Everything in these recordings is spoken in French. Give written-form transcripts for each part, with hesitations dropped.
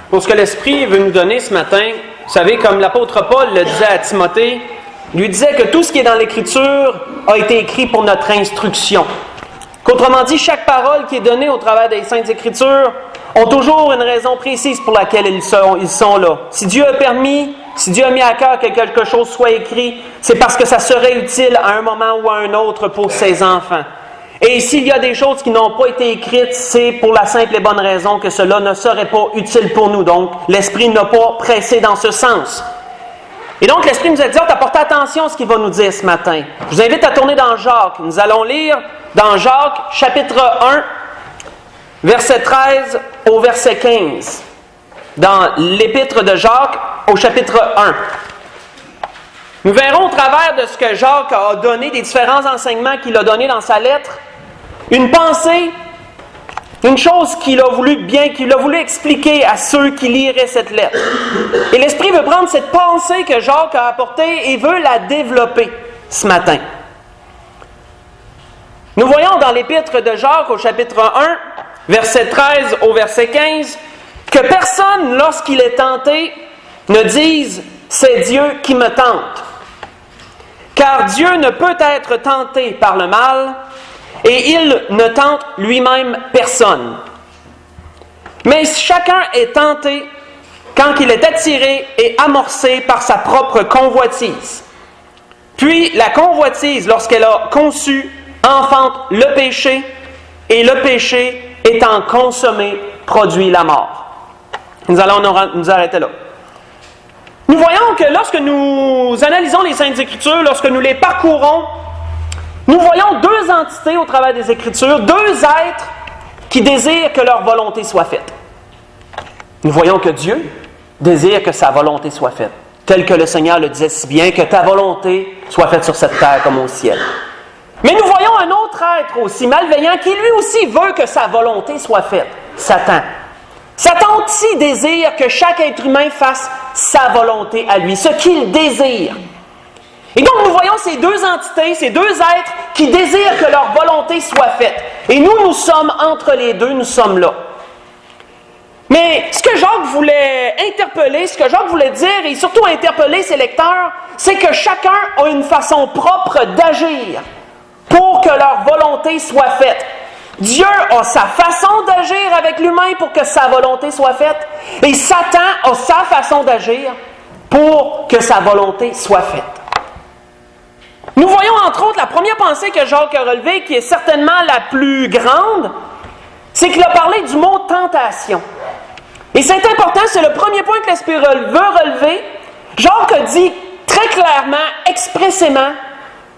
pour ce que l'Esprit veut nous donner ce matin. Vous savez, comme l'apôtre Paul le disait à Timothée, il lui disait que tout ce qui est dans l'Écriture a été écrit pour notre instruction. Qu'autrement dit, chaque parole qui est donnée au travers des Saintes Écritures ont toujours une raison précise pour laquelle ils sont là. Si Dieu a permis, si Dieu a mis à cœur que quelque chose soit écrit, c'est parce que ça serait utile à un moment ou à un autre pour ses enfants. Et s'il y a des choses qui n'ont pas été écrites, c'est pour la simple et bonne raison que cela ne serait pas utile pour nous. Donc, l'Esprit n'a pas pressé dans ce sens. Et donc, l'Esprit nous a dit, apportez attention à ce qu'il va nous dire ce matin. Je vous invite à tourner dans Jacques. Nous allons lire dans Jacques, chapitre 1, verset 13 au verset 15. Dans l'épître de Jacques, au chapitre 1. Nous verrons au travers de ce que Jacques a donné, des différents enseignements qu'il a donnés dans sa lettre, une pensée, une chose qu'il a voulu expliquer à ceux qui liraient cette lettre. Et l'Esprit veut prendre cette pensée que Jacques a apportée et veut la développer ce matin. Nous voyons dans l'épître de Jacques au chapitre 1, verset 13 au verset 15, que personne, lorsqu'il est tenté, ne dise « c'est Dieu qui me tente ». Car Dieu ne peut être tenté par le mal, et il ne tente lui-même personne. Mais chacun est tenté quand il est attiré et amorcé par sa propre convoitise. Puis la convoitise, lorsqu'elle a conçu, enfante le péché, et le péché, étant consommé, produit la mort. Nous allons nous arrêter là. Nous voyons que lorsque nous analysons les Saintes Écritures, lorsque nous les parcourons, nous voyons deux entités au travers des Écritures, deux êtres qui désirent que leur volonté soit faite. Nous voyons que Dieu désire que sa volonté soit faite, tel que le Seigneur le disait si bien, que ta volonté soit faite sur cette terre comme au ciel. Mais nous voyons un autre être aussi malveillant qui lui aussi veut que sa volonté soit faite, Satan. Satan aussi désire que chaque être humain fasse sa volonté à lui, ce qu'il désire. Et donc nous voyons ces deux entités, ces deux êtres qui désirent que leur volonté soit faite. Et nous sommes entre les deux, nous sommes là. Mais ce que Jacques voulait interpeller, ce que Jacques voulait dire, et surtout interpeller ses lecteurs, c'est que chacun a une façon propre d'agir pour que leur volonté soit faite. Dieu a sa façon d'agir avec l'humain pour que sa volonté soit faite, et Satan a sa façon d'agir pour que sa volonté soit faite. Nous voyons entre autres la première pensée que Jacques a relevée, qui est certainement la plus grande, c'est qu'il a parlé du mot tentation. Et c'est important, c'est le premier point que l'Esprit veut relever. Jacques a dit très clairement, expressément,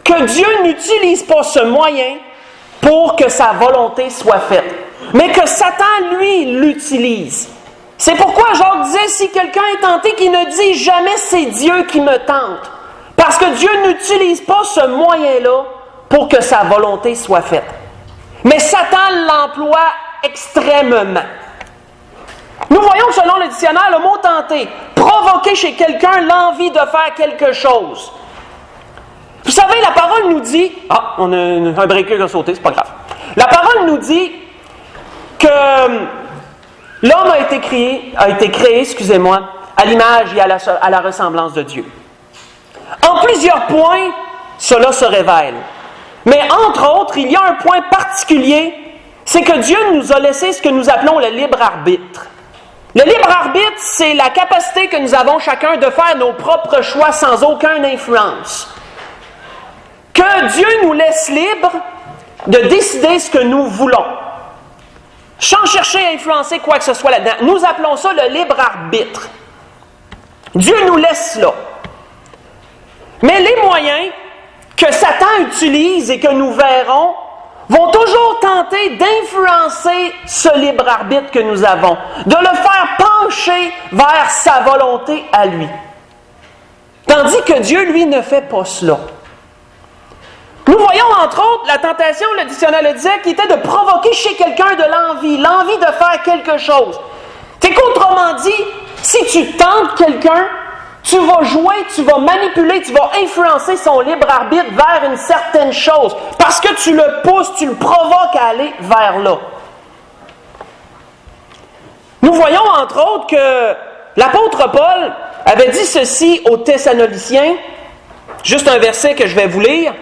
que Dieu n'utilise pas ce moyen pour que sa volonté soit faite, mais que Satan, lui, l'utilise. C'est pourquoi Jacques disait, si quelqu'un est tenté, qu'il ne dit jamais « c'est Dieu qui me tente », parce que Dieu n'utilise pas ce moyen-là pour que sa volonté soit faite. Mais Satan l'emploie extrêmement. Nous voyons, selon le dictionnaire, le mot « tenter », provoquer chez quelqu'un l'envie de faire quelque chose. Vous savez, la parole nous dit... Ah, on a un breaker qui a sauté, c'est pas grave. La parole nous dit que l'homme a été créé, à l'image et à la ressemblance de Dieu. En plusieurs points, cela se révèle. Mais entre autres, il y a un point particulier, c'est que Dieu nous a laissé ce que nous appelons le libre arbitre. Le libre arbitre, c'est la capacité que nous avons chacun de faire nos propres choix sans aucune influence. Que Dieu nous laisse libre de décider ce que nous voulons, sans chercher à influencer quoi que ce soit là-dedans. Nous appelons ça le libre arbitre. Dieu nous laisse là. Mais les moyens que Satan utilise et que nous verrons vont toujours tenter d'influencer ce libre arbitre que nous avons, de le faire pencher vers sa volonté à lui. Tandis que Dieu, lui, ne fait pas cela. Nous voyons, entre autres, la tentation, le dictionnaire le disait, qui était de provoquer chez quelqu'un de l'envie de faire quelque chose. C'est qu'autrement dit, si tu tentes quelqu'un, tu vas jouer, tu vas manipuler, tu vas influencer son libre arbitre vers une certaine chose, parce que tu le pousses, tu le provoques à aller vers là. Nous Nous voyons entre autres que l'apôtre Paul avait dit ceci aux Thessaloniciens, juste un verset que je vais vous lire.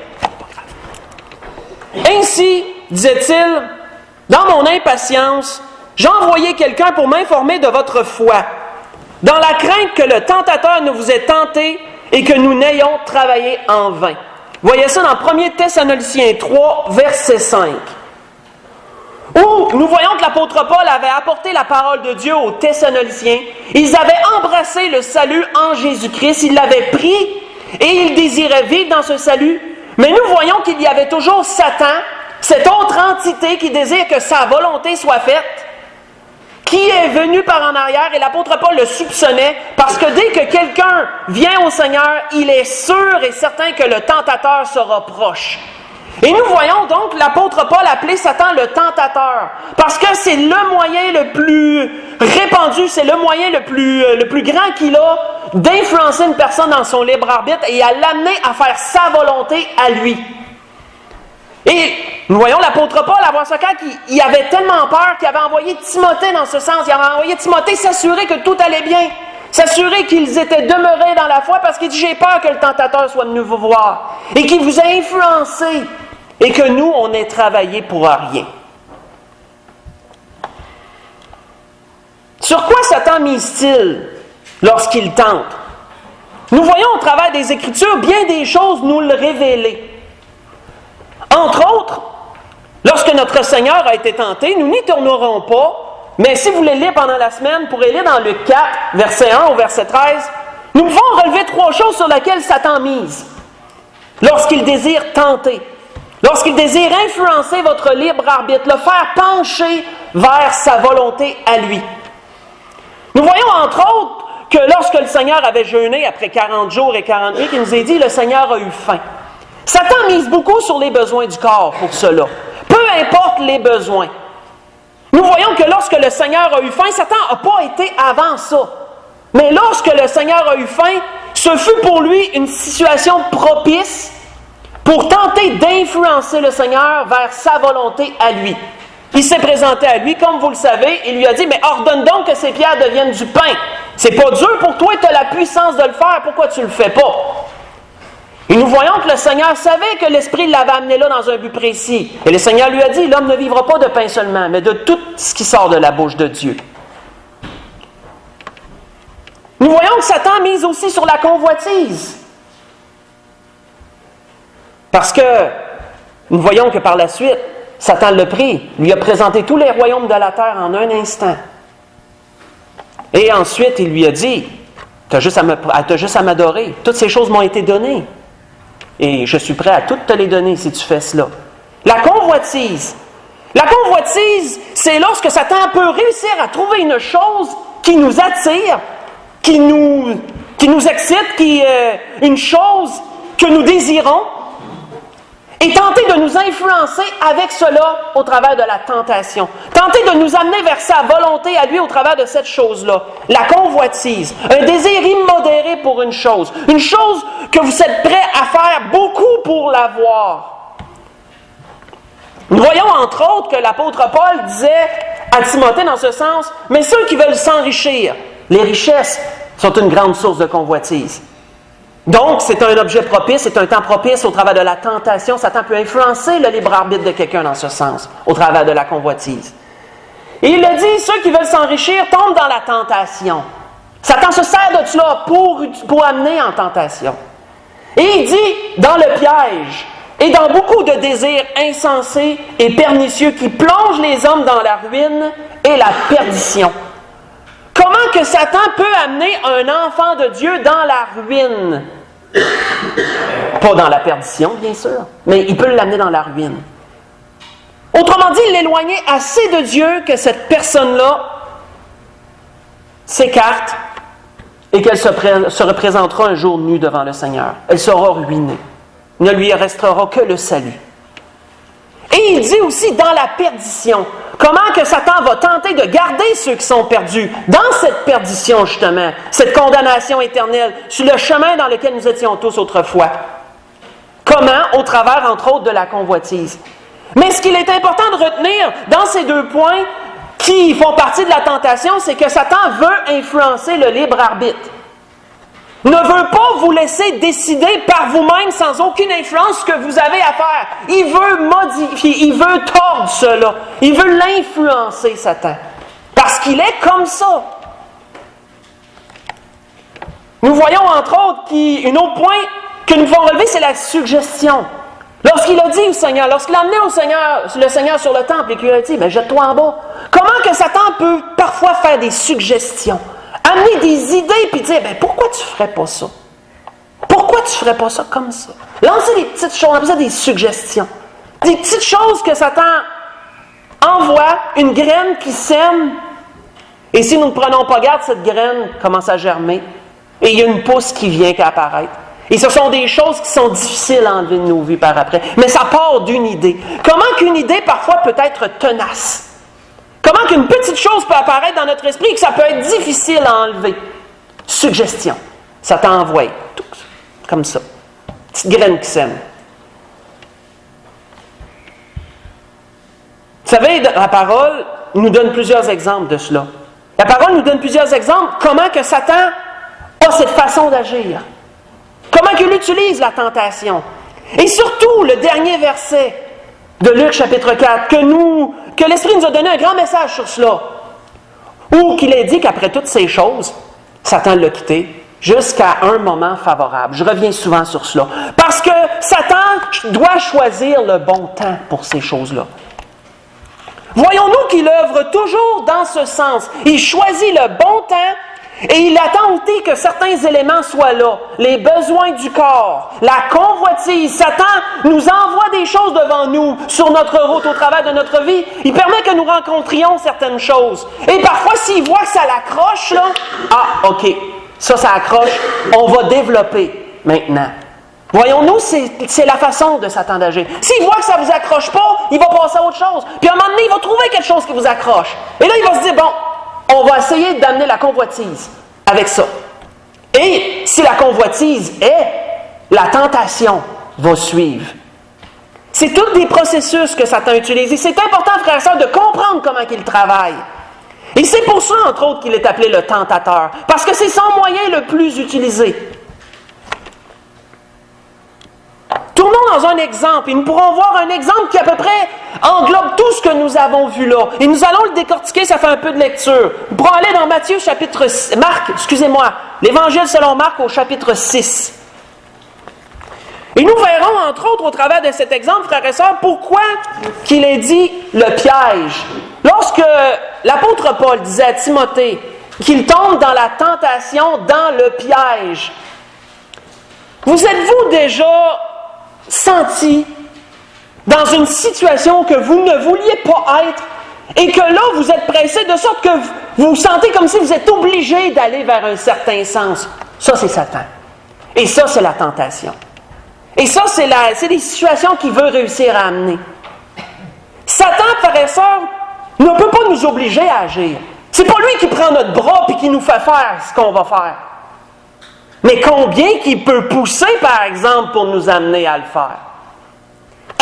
Ainsi, disait-il, dans mon impatience, j'ai envoyé quelqu'un pour m'informer de votre foi, dans la crainte que le tentateur ne vous ait tenté et que nous n'ayons travaillé en vain. Voyez ça dans 1 Thessaloniciens 3, verset 5. Où nous voyons que l'apôtre Paul avait apporté la parole de Dieu aux Thessaloniciens. Ils avaient embrassé le salut en Jésus-Christ, ils l'avaient pris et ils désiraient vivre dans ce salut. Mais nous voyons qu'il y avait toujours Satan, cette autre entité qui désire que sa volonté soit faite, qui est venu par en arrière, et l'apôtre Paul le soupçonnait, parce que dès que quelqu'un vient au Seigneur, il est sûr et certain que le tentateur sera proche. Et nous voyons donc l'apôtre Paul appeler Satan le tentateur, parce que c'est le moyen le plus répandu, c'est le moyen le plus grand qu'il a d'influencer une personne dans son libre arbitre et à l'amener à faire sa volonté à lui. Et nous voyons l'apôtre Paul avoir ce cas qu'il avait tellement peur qu'il avait envoyé Timothée dans ce sens. Il avait envoyé Timothée s'assurer que tout allait bien, s'assurer qu'ils étaient demeurés dans la foi, parce qu'il dit « J'ai peur que le tentateur soit venu vous voir et qu'il vous ait influencé et que nous, on ait travaillé pour rien. » Sur quoi Satan mise-t-il lorsqu'il tente? Nous voyons au travers des Écritures bien des choses nous le révéler. Entre autres, lorsque notre Seigneur a été tenté, nous n'y tournerons pas, mais si vous voulez lire pendant la semaine, vous pourrez lire dans Luc 4, verset 1 au verset 13, nous pouvons relever 3 choses sur lesquelles Satan mise lorsqu'il désire tenter, lorsqu'il désire influencer votre libre arbitre, le faire pencher vers sa volonté à lui. Nous voyons entre autres que lorsque le Seigneur avait jeûné après 40 jours et 40 nuits, il nous est dit, le Seigneur a eu faim. Satan mise beaucoup sur les besoins du corps pour cela. Peu importe les besoins. Nous voyons que lorsque le Seigneur a eu faim, Satan n'a pas été avant ça. Mais lorsque le Seigneur a eu faim, ce fut pour lui une situation propice pour tenter d'influencer le Seigneur vers sa volonté à lui. Il s'est présenté à lui, comme vous le savez, il lui a dit, mais ordonne donc que ces pierres deviennent du pain. C'est pas dur pour toi, tu as la puissance de le faire, pourquoi tu ne le fais pas? Et nous voyons que le Seigneur savait que l'Esprit l'avait amené là dans un but précis. Et le Seigneur lui a dit, l'homme ne vivra pas de pain seulement, mais de tout ce qui sort de la bouche de Dieu. Nous voyons que Satan mise aussi sur la convoitise. Parce que nous voyons que par la suite, Satan l'a pris, lui a présenté tous les royaumes de la terre en un instant. Et ensuite, il lui a dit, tu as juste à m'adorer, toutes ces choses m'ont été données. Et je suis prêt à toutes te les donner si tu fais cela. La convoitise. La convoitise, c'est lorsque Satan peut réussir à trouver une chose qui nous attire, qui nous excite, une chose que nous désirons, et tenter de nous influencer avec cela au travers de la tentation. Tenter de nous amener vers sa volonté à lui au travers de cette chose-là. La convoitise. Un désir immodéré pour une chose que vous êtes prêt à faire beaucoup pour l'avoir. Nous voyons entre autres que l'apôtre Paul disait à Timothée dans ce sens, mais ceux qui veulent s'enrichir, les richesses sont une grande source de convoitise. Donc, c'est un objet propice, c'est un temps propice au travers de la tentation. Satan peut influencer le libre arbitre de quelqu'un dans ce sens, au travers de la convoitise. Et il a dit, ceux qui veulent s'enrichir tombent dans la tentation. Satan se sert de cela pour amener en tentation. Et il dit, dans le piège, et dans beaucoup de désirs insensés et pernicieux qui plongent les hommes dans la ruine et la perdition. Comment que Satan peut amener un enfant de Dieu dans la ruine? Pas dans la perdition, bien sûr, mais il peut l'amener dans la ruine. Autrement dit, l'éloigner assez de Dieu que cette personne-là s'écarte et qu'elle se représentera un jour nue devant le Seigneur. Elle sera ruinée. Il ne lui restera que le salut. Et il dit aussi dans la perdition. Comment que Satan va tenter de garder ceux qui sont perdus dans cette perdition, justement, cette condamnation éternelle, sur le chemin dans lequel nous étions tous autrefois. Comment? Au travers, entre autres, de la convoitise. Mais ce qu'il est important de retenir dans ces 2 points, qui font partie de la tentation, c'est que Satan veut influencer le libre arbitre. Ne veut pas vous laisser décider par vous-même sans aucune influence ce que vous avez à faire. Il veut modifier, il veut tordre cela. Il veut l'influencer, Satan. Parce qu'il est comme ça. Nous voyons entre autres un autre point que nous devons relever, c'est la suggestion. Lorsqu'il a dit au Seigneur, lorsqu'il a amené le Seigneur sur le temple et qu'il a dit, jette-toi en bas. Comment que Satan peut parfois faire des suggestions? Amener des idées puis dire, pourquoi tu ne ferais pas ça? Pourquoi tu ne ferais pas ça comme ça? Lancer des petites choses, on appelle ça des suggestions. Des petites choses que Satan envoie, une graine qui sème, et si nous ne prenons pas garde, cette graine commence à germer, et il y a une pousse qui vient apparaître. Et ce sont des choses qui sont difficiles à enlever de nos vies par après. Mais ça part d'une idée. Comment qu'une idée, parfois, peut être tenace? Comment qu'une petite chose peut apparaître dans notre esprit et que ça peut être difficile à enlever? Suggestion. Ça t'envoie. Comme ça. Petite graine qui sème. Vous savez, la parole nous donne plusieurs exemples de cela. La parole nous donne plusieurs exemples. Comment que Satan a cette façon d'agir. Comment qu'il utilise la tentation. Et surtout, le dernier verset de Luc chapitre 4, que l'Esprit nous a donné un grand message sur cela, où qu'il est dit qu'après toutes ces choses, Satan l'a quitté jusqu'à un moment favorable. Je reviens souvent sur cela. Parce que Satan doit choisir le bon temps pour ces choses-là. Voyons-nous qu'il œuvre toujours dans ce sens. Il choisit le bon temps et il attend aussi que certains éléments soient là. Les besoins du corps, la convoitise. Satan nous envoie des choses devant nous sur notre route au travers de notre vie. Il permet que nous rencontrions certaines choses. Et parfois, s'il voit que ça l'accroche, là, OK, ça accroche, on va développer maintenant. Voyons-nous, c'est la façon de Satan d'agir. S'il voit que ça ne vous accroche pas, il va passer à autre chose. Puis à un moment donné, il va trouver quelque chose qui vous accroche. Et là, il va se dire, on va essayer d'amener la convoitise avec ça. Et si la convoitise est, la tentation va suivre. C'est tous des processus que Satan utilise. Et c'est important, frères et sœurs, de comprendre comment il travaille. Et c'est pour ça, entre autres, qu'il est appelé le tentateur. Parce que c'est son moyen le plus utilisé. Tournons dans un exemple, et nous pourrons voir un exemple qui à peu près englobe tout ce que nous avons vu là. Et nous allons le décortiquer, ça fait un peu de lecture. Nous pourrons aller dans Matthieu chapitre 6, l'Évangile selon Marc au chapitre 6. Et nous verrons, entre autres, au travers de cet exemple, frères et sœurs, pourquoi qu'il est dit le piège. Lorsque l'apôtre Paul disait à Timothée qu'il tombe dans la tentation, dans le piège, vous êtes-vous déjà senti dans une situation que vous ne vouliez pas être et que là, vous êtes pressé de sorte que vous vous sentez comme si vous êtes obligé d'aller vers un certain sens? Ça, c'est Satan. Et ça, c'est la tentation. Et ça, c'est des situations qu'il veut réussir à amener. Satan, frères et sœurs, ne peut pas nous obliger à agir. C'est pas lui qui prend notre bras et qui nous fait faire ce qu'on va faire. Mais combien qu'il peut pousser, par exemple, pour nous amener à le faire?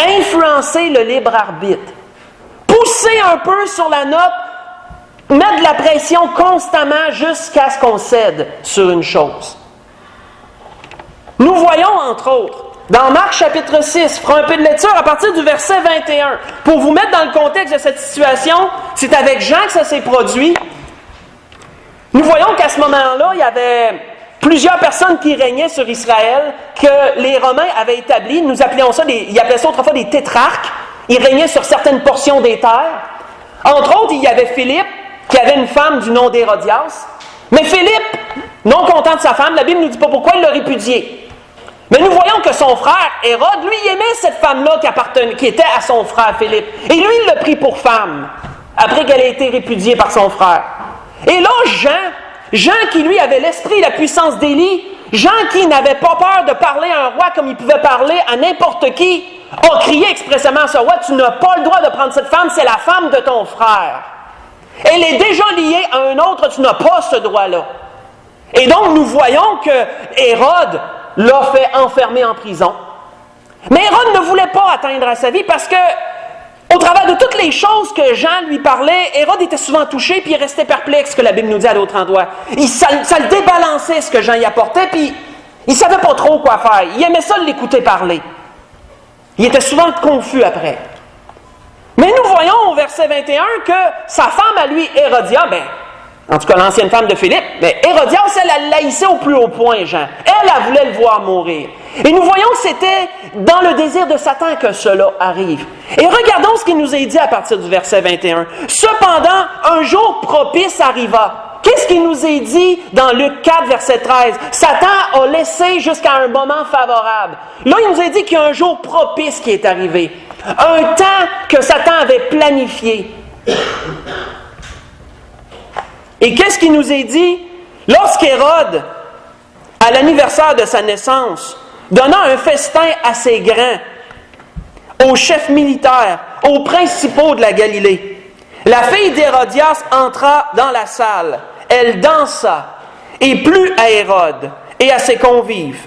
Influencer le libre arbitre. Pousser un peu sur la note, mettre de la pression constamment jusqu'à ce qu'on cède sur une chose. Nous voyons, entre autres, dans Marc chapitre 6, je ferai un peu de lecture à partir du verset 21. Pour vous mettre dans le contexte de cette situation, c'est avec Jean que ça s'est produit. Nous voyons qu'à ce moment-là, il y avait plusieurs personnes qui régnaient sur Israël, que les Romains avaient établi. Nous appelions ça, ils appelaient ça autrefois des tétrarques. Ils régnaient sur certaines portions des terres. Entre autres, il y avait Philippe, qui avait une femme du nom d'Hérodias. Mais Philippe, non content de sa femme, la Bible ne nous dit pas pourquoi il l'a répudiée. Mais nous voyons que son frère, Hérode, lui, il aimait cette femme-là qui était à son frère Philippe. Et lui, il l'a pris pour femme, après qu'elle ait été répudiée par son frère. Et là, Jean qui lui avait l'esprit et la puissance d'Élie, Jean qui n'avait pas peur de parler à un roi comme il pouvait parler à n'importe qui, a crié expressément à ce roi, tu n'as pas le droit de prendre cette femme, c'est la femme de ton frère. Elle est déjà liée à un autre, tu n'as pas ce droit-là. Et donc nous voyons que Hérode l'a fait enfermer en prison. Mais Hérode ne voulait pas atteindre à sa vie parce que Au travers de toutes les choses que Jean lui parlait, Hérode était souvent touché, puis il restait perplexe, que la Bible nous dit à d'autres endroits. Ça le débalançait ce que Jean y apportait, puis il ne savait pas trop quoi faire. Il aimait ça de l'écouter parler. Il était souvent confus après. Mais nous voyons au verset 21 que sa femme à lui, Hérodia, en tout cas l'ancienne femme de Philippe, mais Hérodias, elle l'haïssait au plus haut point, Jean. Elle voulait le voir mourir. Et nous voyons que c'était dans le désir de Satan que cela arrive. Et regardons ce qu'il nous est dit à partir du verset 21. Cependant, un jour propice arriva. Qu'est-ce qu'il nous est dit dans Luc 4, verset 13? Satan a laissé jusqu'à un moment favorable. Là, il nous a dit qu'il y a un jour propice qui est arrivé. Un temps que Satan avait planifié. Et qu'est-ce qu'il nous est dit? Lorsqu'Hérode, à l'anniversaire de sa naissance, donna un festin assez grand aux chefs militaires, aux principaux de la Galilée, la fille d'Hérodias entra dans la salle. Elle dansa et plut à Hérode et à ses convives.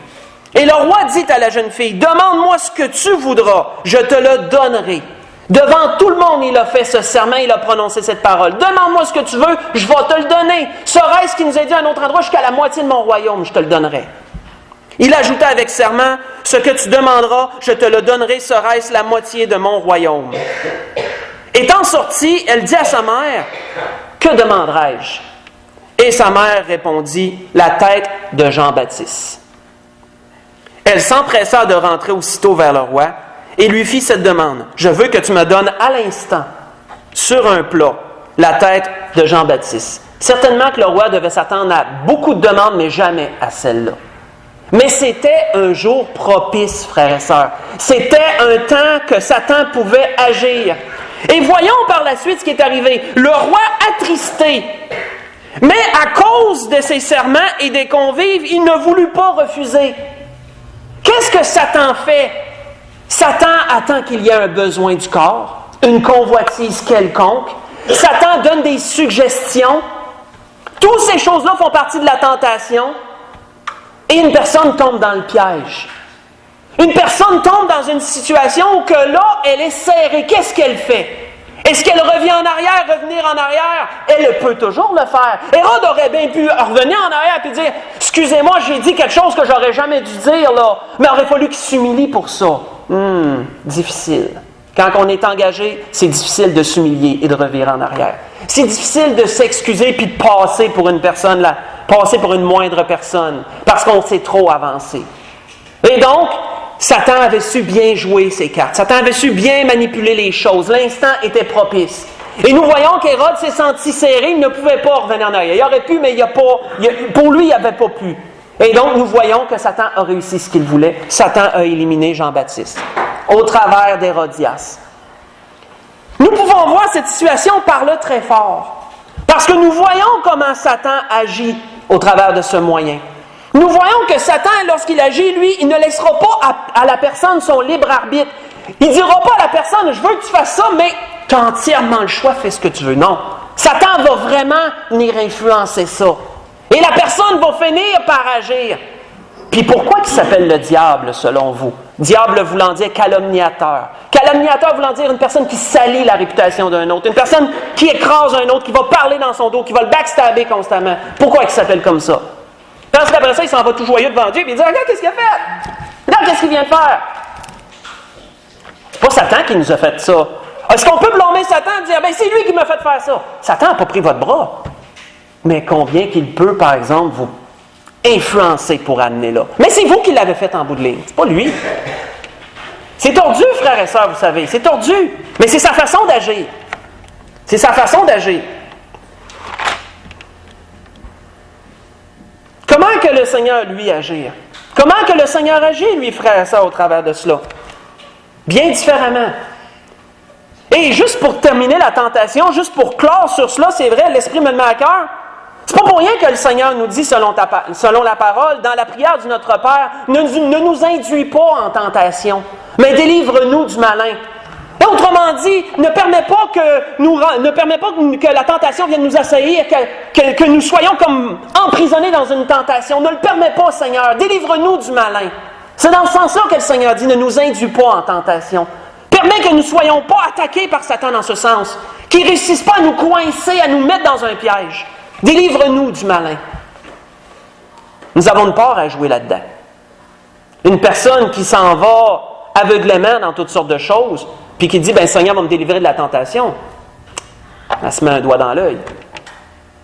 Et le roi dit à la jeune fille, « Demande-moi ce que tu voudras, je te le donnerai. » Devant tout le monde, il a fait ce serment, il a prononcé cette parole. « Demande-moi ce que tu veux, je vais te le donner. Serait-ce qu'il nous a dit à un autre endroit, jusqu'à la moitié de mon royaume, je te le donnerai. » Il ajouta avec serment, « Ce que tu demanderas, je te le donnerai, serait-ce la moitié de mon royaume. » Étant sortie, elle dit à sa mère, « Que demanderai-je? » Et sa mère répondit, « La tête de Jean-Baptiste. » Elle s'empressa de rentrer aussitôt vers le roi et lui fit cette demande. « Je veux que tu me donnes à l'instant, sur un plat, la tête de Jean-Baptiste. » Certainement que le roi devait s'attendre à beaucoup de demandes, mais jamais à celle-là. Mais c'était un jour propice, frères et sœurs. C'était un temps que Satan pouvait agir. Et voyons par la suite ce qui est arrivé. Le roi attristé, mais à cause de ses serments et des convives, il ne voulut pas refuser. Qu'est-ce que Satan fait? Satan attend qu'il y ait un besoin du corps, une convoitise quelconque. Satan donne des suggestions. Toutes ces choses-là font partie de la tentation. Et une personne tombe dans le piège. Une personne tombe dans une situation où que là, elle est serrée. Qu'est-ce qu'elle fait? Est-ce qu'elle revient en arrière, revenir en arrière? Elle peut toujours le faire. Hérode aurait bien pu revenir en arrière et dire « Excusez-moi, j'ai dit quelque chose que j'aurais jamais dû dire, là. » Mais il aurait fallu qu'il s'humilie pour ça. Difficile. Quand on est engagé, c'est difficile de s'humilier et de revenir en arrière. C'est difficile de s'excuser puis de passer pour une personne, passer pour une moindre personne, parce qu'on s'est trop avancé. Et donc, Satan avait su bien jouer ses cartes. Satan avait su bien manipuler les choses. L'instant était propice. Et nous voyons qu'Hérode s'est senti serré, il ne pouvait pas revenir en arrière. Il aurait pu, mais pour lui, il n'avait pas pu. Et donc, nous voyons que Satan a réussi ce qu'il voulait. Satan a éliminé Jean-Baptiste au travers d'Hérodias. Nous pouvons voir cette situation par là très fort. Parce que nous voyons comment Satan agit au travers de ce moyen. Nous voyons que Satan, lorsqu'il agit, lui, il ne laissera pas à la personne son libre arbitre. Il ne dira pas à la personne, je veux que tu fasses ça, mais tu as entièrement le choix, fais ce que tu veux. Non. Satan va vraiment venir influencer ça. Et la personne va finir par agir. Puis pourquoi il s'appelle le diable, selon vous? Diable voulant dire calomniateur. Calomniateur voulant dire une personne qui salit la réputation d'un autre. Une personne qui écrase un autre, qui va parler dans son dos, qui va le backstabber constamment. Pourquoi il s'appelle comme ça? Parce qu'après ça, il s'en va tout joyeux devant Dieu et il dit « Regarde qu'est-ce qu'il a fait! Regarde qu'est-ce qu'il vient de faire! » C'est pas Satan qui nous a fait ça. Est-ce qu'on peut blâmer Satan et dire « C'est lui qui m'a fait faire ça! » Satan n'a pas pris votre bras. Mais combien qu'il peut, par exemple, vous influencer pour amener là. Mais c'est vous qui l'avez fait en bout de ligne. C'est pas lui. C'est tordu, frères et sœurs, vous savez. C'est tordu. Mais c'est sa façon d'agir. C'est sa façon d'agir. Comment que le Seigneur, lui, agir? Comment que le Seigneur agit, lui, frères et sœurs, au travers de cela? Bien différemment. Et juste pour terminer la tentation, juste pour clore sur cela, c'est vrai, l'Esprit me le met à cœur. C'est pas pour rien que le Seigneur nous dit, selon la parole, dans la prière du Notre Père, ne nous induis pas en tentation, mais délivre-nous du malin. Et autrement dit, ne permets pas que la tentation vienne nous assaillir, que nous soyons comme emprisonnés dans une tentation. Ne le permets pas, Seigneur. Délivre-nous du malin. C'est dans ce sens-là que le Seigneur dit, ne nous induis pas en tentation. Permets que nous ne soyons pas attaqués par Satan dans ce sens. Qu'il ne réussisse pas à nous coincer, à nous mettre dans un piège. Délivre-nous du malin. Nous avons une part à jouer là-dedans. Une personne qui s'en va aveuglément dans toutes sortes de choses, puis qui dit, ben, le Seigneur va me délivrer de la tentation. Elle se met un doigt dans l'œil.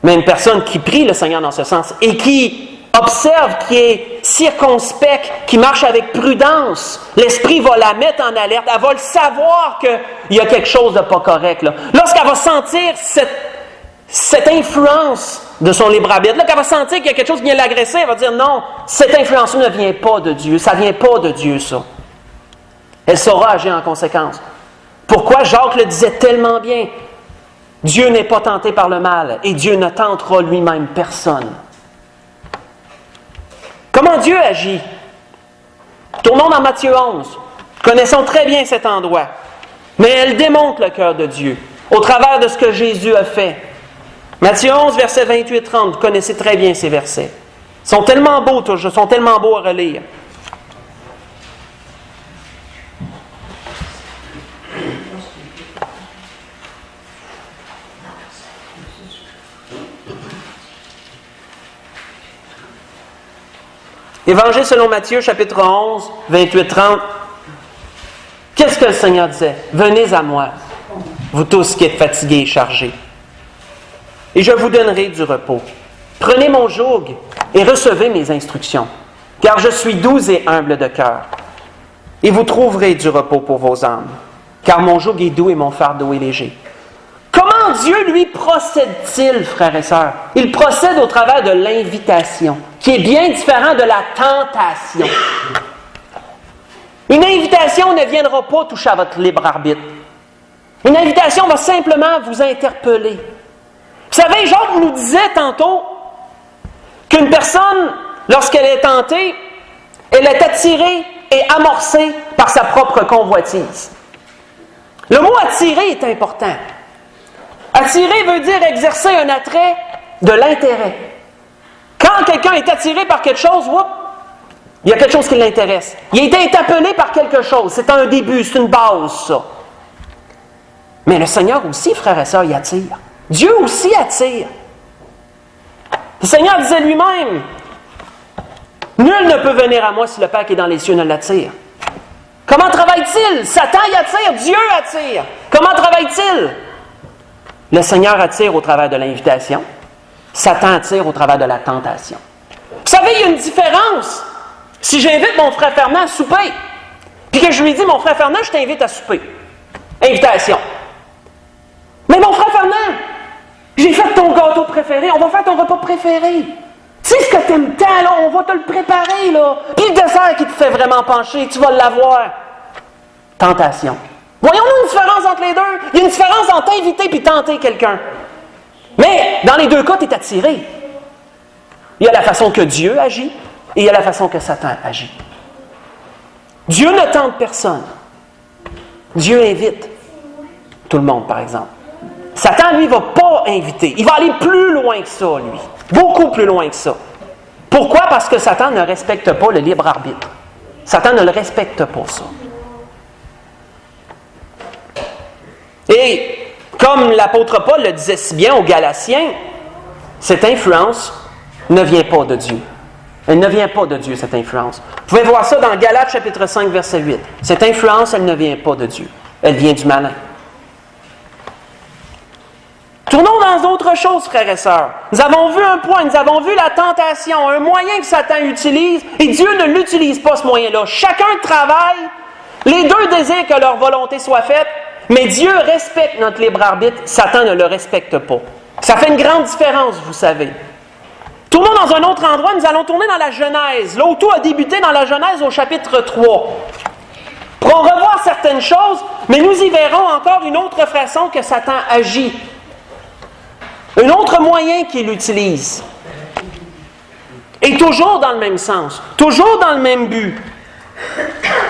Mais une personne qui prie le Seigneur dans ce sens et qui observe, qui est circonspect, qui marche avec prudence, l'Esprit va la mettre en alerte. Elle va le savoir qu'il y a quelque chose de pas correct. Là. Lorsqu'elle va sentir cette influence de son libre arbitre, là, qu'elle va sentir qu'il y a quelque chose qui vient l'agresser, elle va dire non, cette influence ne vient pas de Dieu. Ça ne vient pas de Dieu, ça. Elle saura agir en conséquence. Pourquoi Jacques le disait tellement bien? Dieu n'est pas tenté par le mal et Dieu ne tentera lui-même personne. Comment Dieu agit? Tournons dans Matthieu 11. Connaissons très bien cet endroit. Mais elle démontre le cœur de Dieu au travers de ce que Jésus a fait. Matthieu 11, versets 28-30. Vous connaissez très bien ces versets. Ils sont tellement beaux, sont tellement beaux à relire. Évangile selon Matthieu, chapitre 11, 28-30. Qu'est-ce que le Seigneur disait? Venez à moi, vous tous qui êtes fatigués et chargés, et je vous donnerai du repos. Prenez mon joug et recevez mes instructions, car je suis doux et humble de cœur, et vous trouverez du repos pour vos âmes, car mon joug est doux et mon fardeau est léger. Comment Dieu, lui, procède-t-il, frères et sœurs? Il procède au travers de l'invitation, qui est bien différent de la tentation. Une invitation ne viendra pas toucher à votre libre arbitre. Une invitation va simplement vous interpeller. Vous savez, Jacques nous disait tantôt qu'une personne, lorsqu'elle est tentée, elle est attirée et amorcée par sa propre convoitise. Le mot « attirer » est important. Attirer veut dire exercer un attrait de l'intérêt. Quand quelqu'un est attiré par quelque chose, il y a quelque chose qui l'intéresse. Il a été interpellé par quelque chose. C'est un début, c'est une base, ça. Mais le Seigneur aussi, frères et sœurs, il attire. Dieu aussi attire. Le Seigneur disait lui-même, « Nul ne peut venir à moi si le Père qui est dans les cieux ne l'attire. » Comment travaille-t-il? Satan y attire, Dieu attire. Comment travaille-t-il? Le Seigneur attire au travers de l'invitation. Satan attire au travers de la tentation. Vous savez, il y a une différence. Si j'invite mon frère Fernand à souper, puis que je lui dis, mon frère Fernand, je t'invite à souper. Invitation. Mais mon frère Fernand, j'ai fait ton gâteau préféré, on va faire ton repas préféré. Tu sais ce que t'aimes tant, là, on va te le préparer, là. Puis le dessert qui te fait vraiment pencher, tu vas l'avoir. Tentation. Voyons-nous une différence entre les deux? Il y a une différence entre inviter et tenter quelqu'un. Mais, dans les deux cas, tu es attiré. Il y a la façon que Dieu agit et il y a la façon que Satan agit. Dieu ne tente personne. Dieu invite tout le monde, par exemple. Satan, lui, ne va pas inviter. Il va aller plus loin que ça, lui. Beaucoup plus loin que ça. Pourquoi? Parce que Satan ne respecte pas le libre arbitre. Satan ne le respecte pas, ça. Et, comme l'apôtre Paul le disait si bien aux Galatiens, cette influence ne vient pas de Dieu. Elle ne vient pas de Dieu, cette influence. Vous pouvez voir ça dans Galates chapitre 5, verset 8. Cette influence, elle ne vient pas de Dieu. Elle vient du malin. Tournons dans d'autres choses, frères et sœurs. Nous avons vu un point, nous avons vu la tentation, un moyen que Satan utilise, et Dieu ne l'utilise pas, ce moyen-là. Chacun travaille, les deux désirent que leur volonté soit faite, mais Dieu respecte notre libre arbitre, Satan ne le respecte pas. Ça fait une grande différence, vous savez. Tournons dans un autre endroit, nous allons tourner dans la Genèse. Là où tout a débuté dans la Genèse au chapitre 3. Pour en revoir certaines choses, mais nous y verrons encore une autre façon que Satan agit. Un autre moyen qu'il utilise. Et toujours dans le même sens, toujours dans le même but.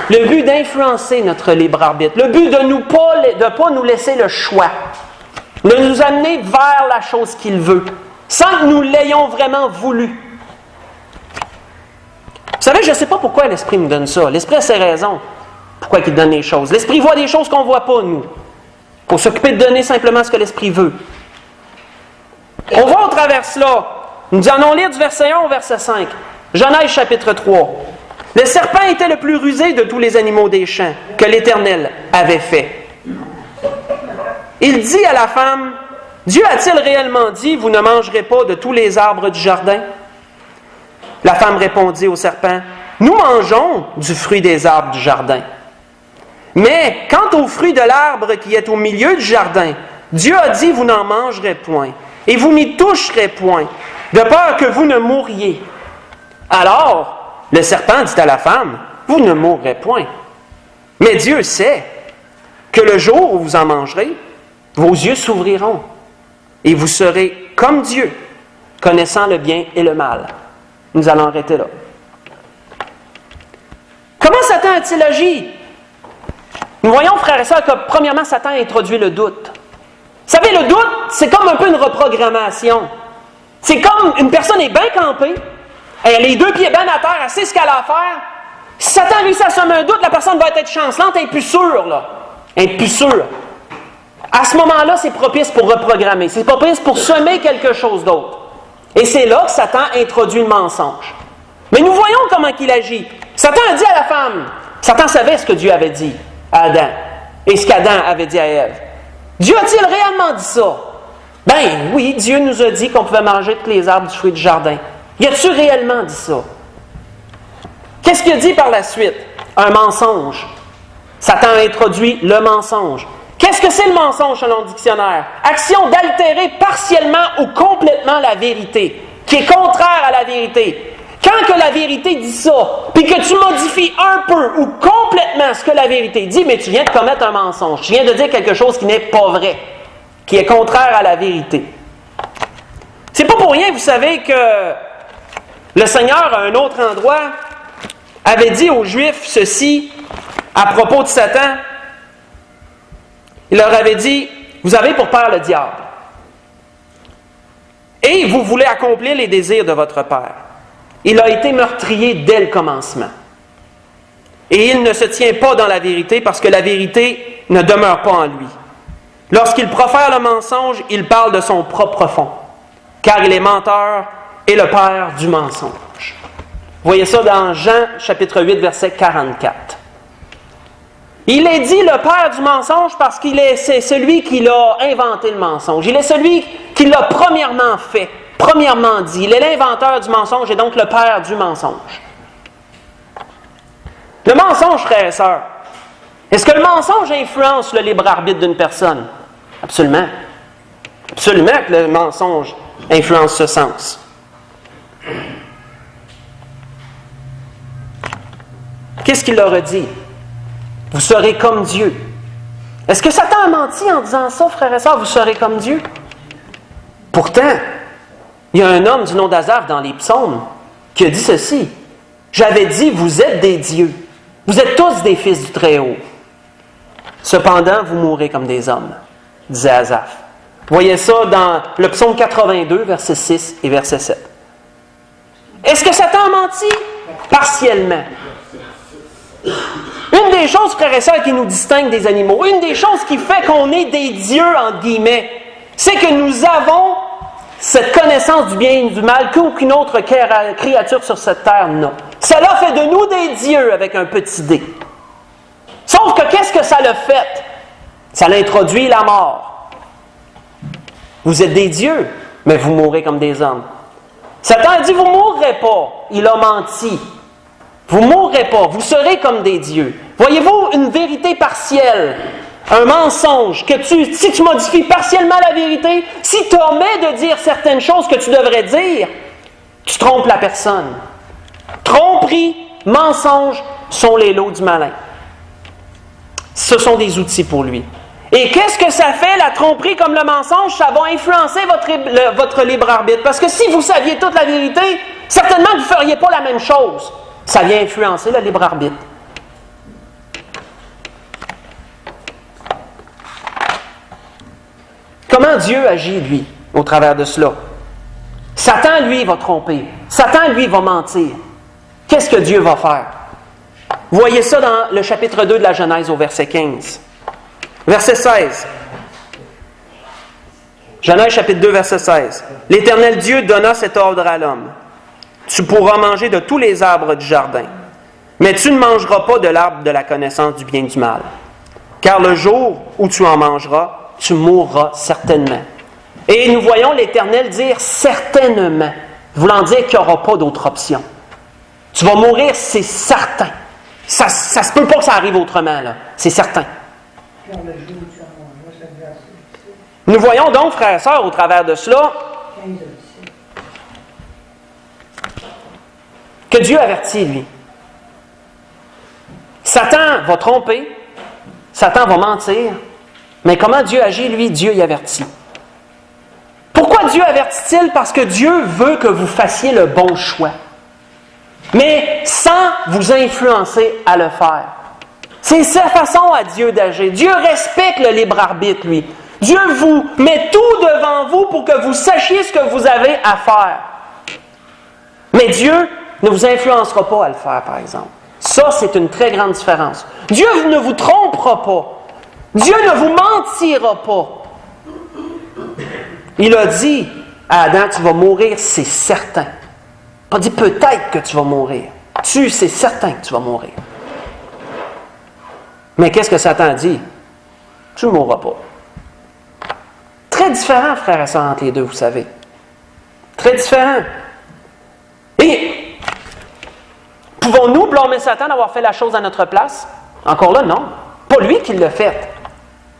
Le but d'influencer notre libre arbitre. Le but de ne pas nous laisser le choix. De nous amener vers la chose qu'il veut. Sans que nous l'ayons vraiment voulu. Vous savez, je ne sais pas pourquoi l'Esprit me donne ça. L'Esprit a ses raisons. pourquoi il donne les choses. L'Esprit voit des choses qu'on ne voit pas, nous. Pour s'occuper de donner simplement ce que l'Esprit veut. On voit au travers cela. Nous allons lire du verset 1 au verset 5. Genèse chapitre 3. Le serpent était le plus rusé de tous les animaux des champs que l'Éternel avait fait. Il dit à la femme, « Dieu a-t-il réellement dit, vous ne mangerez pas de tous les arbres du jardin? » La femme répondit au serpent, « Nous mangeons du fruit des arbres du jardin. Mais quant au fruit de l'arbre qui est au milieu du jardin, Dieu a dit, vous n'en mangerez point, et vous n'y toucherez point, de peur que vous ne mouriez. » Alors, le serpent dit à la femme, « Vous ne mourrez point. Mais Dieu sait que le jour où vous en mangerez, vos yeux s'ouvriront, et vous serez comme Dieu, connaissant le bien et le mal. » Nous allons arrêter là. Comment Satan a-t-il agi? Nous voyons, frères et sœurs, que premièrement, Satan a introduit le doute. Vous savez, le doute, c'est comme un peu une reprogrammation. C'est comme une personne est bien campée, elle a les deux pieds bien à terre, elle sait ce qu'elle a à faire. Si Satan lui s'assomme un doute, la personne va être chancelante, elle n'est plus sûre, là. Elle n'est plus sûre. À ce moment-là, c'est propice pour reprogrammer. C'est propice pour semer quelque chose d'autre. Et c'est là que Satan introduit le mensonge. Mais nous voyons comment il agit. Satan a dit à la femme, Satan savait ce que Dieu avait dit à Adam et ce qu'Adam avait dit à Ève. Dieu a-t-il réellement dit ça? Ben oui, Dieu nous a dit qu'on pouvait manger tous les arbres du fruit du jardin. Y a-t-il réellement dit ça? Qu'est-ce qu'il a dit par la suite? Un mensonge. Satan a introduit le mensonge. Qu'est-ce que c'est le mensonge selon le dictionnaire? Action d'altérer partiellement ou complètement la vérité, qui est contraire à la vérité. Quand que la vérité dit ça, puis que tu modifies un peu ou complètement ce que la vérité dit, mais tu viens de commettre un mensonge. Tu viens de dire quelque chose qui n'est pas vrai, qui est contraire à la vérité. C'est pas pour rien, vous savez, que le Seigneur, à un autre endroit, avait dit aux Juifs ceci à propos de Satan. Il leur avait dit, vous avez pour père le diable. Et vous voulez accomplir les désirs de votre père. Il a été meurtrier dès le commencement. Et il ne se tient pas dans la vérité parce que la vérité ne demeure pas en lui. Lorsqu'il profère le mensonge, il parle de son propre fond. Car il est menteur et le père du mensonge. Vous voyez ça dans Jean chapitre 8, verset 44. Il est dit le père du mensonge parce c'est celui qui l'a inventé le mensonge. Il est celui qui l'a premièrement fait, premièrement dit. Il est l'inventeur du mensonge et donc le père du mensonge. Le mensonge, frères et sœurs, est-ce que le mensonge influence le libre arbitre d'une personne? Absolument. Absolument que le mensonge influence ce sens. Qu'est-ce qu'il leur a dit? Vous serez comme Dieu. Est-ce que Satan a menti en disant ça, frères et sœurs, vous serez comme Dieu? Pourtant, il y a un homme du nom d'Asaph dans les psaumes qui a dit ceci. J'avais dit, vous êtes des dieux. Vous êtes tous des fils du Très-Haut. Cependant, vous mourrez comme des hommes, disait Asaph. Vous voyez ça dans le psaume 82, versets 6 et verset 7. Est-ce que Satan a menti? Partiellement. Une des choses, frères et sœurs, qui nous distingue des animaux, une des choses qui fait qu'on est des dieux, entre guillemets, c'est que nous avons cette connaissance du bien et du mal qu'aucune autre créature sur cette terre n'a. Cela fait de nous des dieux avec un petit d. Sauf que qu'est-ce que ça l'a fait? Ça l'a introduit la mort. Vous êtes des dieux, mais vous mourrez comme des hommes. Satan a dit, vous ne mourrez pas. Il a menti. Vous ne mourrez pas, vous serez comme des dieux. Voyez-vous, une vérité partielle, un mensonge, si tu modifies partiellement la vérité, si tu omets de dire certaines choses que tu devrais dire, tu trompes la personne. Tromperie, mensonge sont les lots du malin. Ce sont des outils pour lui. Et qu'est-ce que ça fait, la tromperie comme le mensonge? Ça va influencer votre libre arbitre. Parce que si vous saviez toute la vérité, certainement vous ne feriez pas la même chose. Ça vient influencer le libre arbitre. Comment Dieu agit, lui, au travers de cela? Satan, lui, va tromper. Satan, lui, va mentir. Qu'est-ce que Dieu va faire? Voyez ça dans le chapitre 2 de la Genèse au verset 15. Verset 16. Genèse chapitre 2, verset 16. « L'Éternel Dieu donna cet ordre à l'homme. Tu pourras manger de tous les arbres du jardin, mais tu ne mangeras pas de l'arbre de la connaissance du bien et du mal. Car le jour où tu en mangeras, tu mourras certainement. » Et nous voyons l'Éternel dire « certainement », voulant dire qu'il n'y aura pas d'autre option. Tu vas mourir, c'est certain. Ça se peut pas que ça arrive autrement, là. C'est certain. Nous voyons donc, frères et sœurs, au travers de cela, que Dieu avertit, lui. Satan va tromper, Satan va mentir, mais comment Dieu agit, lui? Dieu y avertit. Pourquoi Dieu avertit-il? Parce que Dieu veut que vous fassiez le bon choix, mais sans vous influencer à le faire. C'est sa façon à Dieu d'agir. Dieu respecte le libre arbitre, lui. Dieu vous met tout devant vous pour que vous sachiez ce que vous avez à faire. Mais Dieu ne vous influencera pas à le faire, par exemple. Ça, c'est une très grande différence. Dieu ne vous trompera pas. Dieu ne vous mentira pas. Il a dit à Adam, tu vas mourir, c'est certain. Pas dit peut-être que tu vas mourir. C'est certain que tu vas mourir. Mais qu'est-ce que Satan dit? Tu ne mourras pas. Très différent, frères et sœurs, entre les deux, vous savez. Très différent. Et pouvons-nous blâmer Satan d'avoir fait la chose à notre place? Encore là, non. Pas lui qui l'a fait.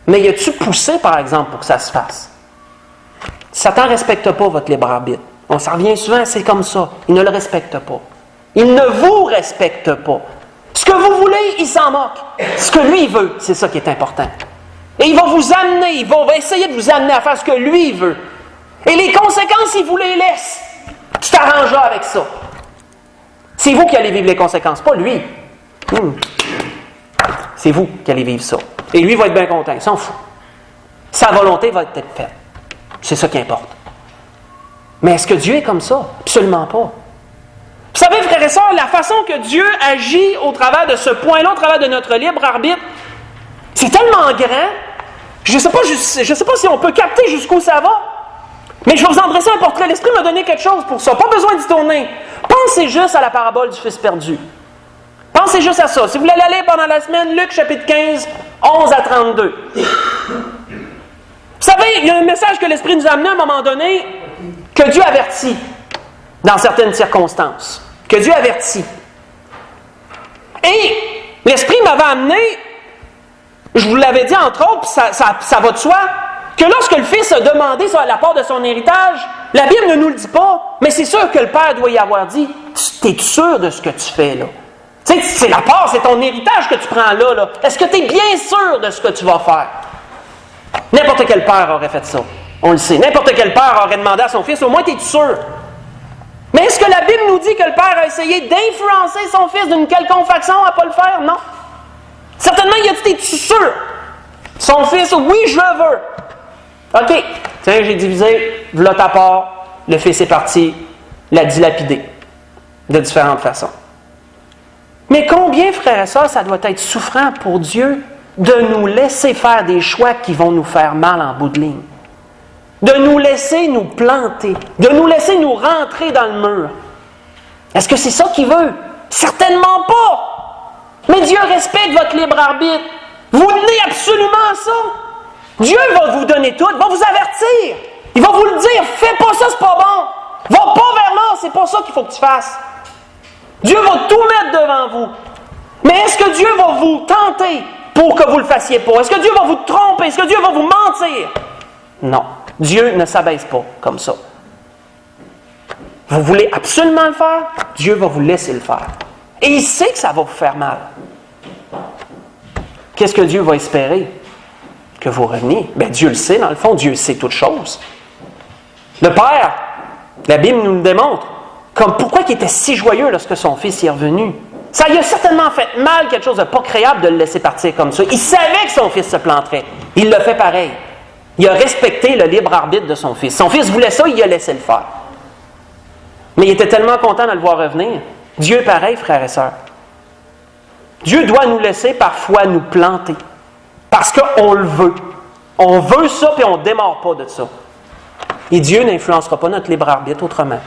Mais y a-tu poussé, par exemple, pour que ça se fasse? Satan ne respecte pas votre libre arbitre. On s'en revient souvent, c'est comme ça. Il ne le respecte pas. Il ne vous respecte pas. Ce que vous voulez, il s'en moque. Ce que lui veut, c'est ça qui est important. Et il va vous amener, il va essayer de vous amener à faire ce que lui veut. Et les conséquences, il vous les laisse. Tu t'arrangeras avec ça. C'est vous qui allez vivre les conséquences, pas lui. C'est vous qui allez vivre ça. Et lui va être bien content, il s'en fout. Sa volonté va être faite. C'est ça qui importe. Mais est-ce que Dieu est comme ça? Absolument pas. Vous savez, frères et sœurs, la façon que Dieu agit au travers de ce point-là, au travers de notre libre arbitre, c'est tellement grand, je ne sais pas si on peut capter jusqu'où ça va, mais je vais vous en dresser un portrait. L'Esprit m'a donné quelque chose pour ça. Pas besoin d'y tourner. Pensez juste à la parabole du Fils perdu. Pensez juste à ça. Si vous voulez aller pendant la semaine, Luc chapitre 15, 11 à 32. Vous savez, il y a un message que l'Esprit nous a amené à un moment donné, que Dieu avertit dans certaines circonstances. Que Dieu avertit. Et l'Esprit m'avait amené, je vous l'avais dit entre autres, ça va de soi, que lorsque le Fils a demandé la part de son héritage, la Bible ne nous le dit pas, mais c'est sûr que le Père doit y avoir dit, tu es sûr de ce que tu fais là? Tu sais, c'est la part, c'est ton héritage que tu prends là. Est-ce que tu es bien sûr de ce que tu vas faire? N'importe quel père aurait fait ça. On le sait. N'importe quel père aurait demandé à son fils, au moins tu es sûr. Mais est-ce que la Bible nous dit que le père a essayé d'influencer son fils d'une quelconque façon à ne pas le faire? Non. Certainement, il a dit, es-tu sûr? Son fils, oui, je le veux. OK. Tiens, j'ai divisé, voilà ta part, le fils est parti, l'a dilapidé. De différentes façons. Mais combien, frères et sœurs, ça doit être souffrant pour Dieu de nous laisser faire des choix qui vont nous faire mal en bout de ligne. De nous laisser nous planter. De nous laisser nous rentrer dans le mur. Est-ce que c'est ça qu'il veut? Certainement pas! Mais Dieu respecte votre libre arbitre. Vous tenez absolument à ça. Dieu va vous donner tout, va vous avertir. Il va vous le dire, fais pas ça, c'est pas bon. Va pas vers là, c'est pas ça qu'il faut que tu fasses. Dieu va tout mettre devant vous. Mais est-ce que Dieu va vous tenter pour que vous ne le fassiez pas? Est-ce que Dieu va vous tromper? Est-ce que Dieu va vous mentir? Non. Dieu ne s'abaisse pas comme ça. Vous voulez absolument le faire? Dieu va vous laisser le faire. Et il sait que ça va vous faire mal. Qu'est-ce que Dieu va espérer? Que vous reveniez. Bien, Dieu le sait, dans le fond. Dieu sait toutes choses. Le Père, la Bible nous le démontre, comme pourquoi il était si joyeux lorsque son fils y est revenu. Ça lui a certainement fait mal, quelque chose de pas créable de le laisser partir comme ça. Il savait que son fils se planterait. Il l'a fait pareil. Il a respecté le libre arbitre de son fils. Son fils voulait ça, il a laissé le faire. Mais il était tellement content de le voir revenir. Dieu est pareil, frères et sœurs. Dieu doit nous laisser parfois nous planter. Parce qu'on le veut. On veut ça, puis on ne démarre pas de ça. Et Dieu n'influencera pas notre libre arbitre autrement.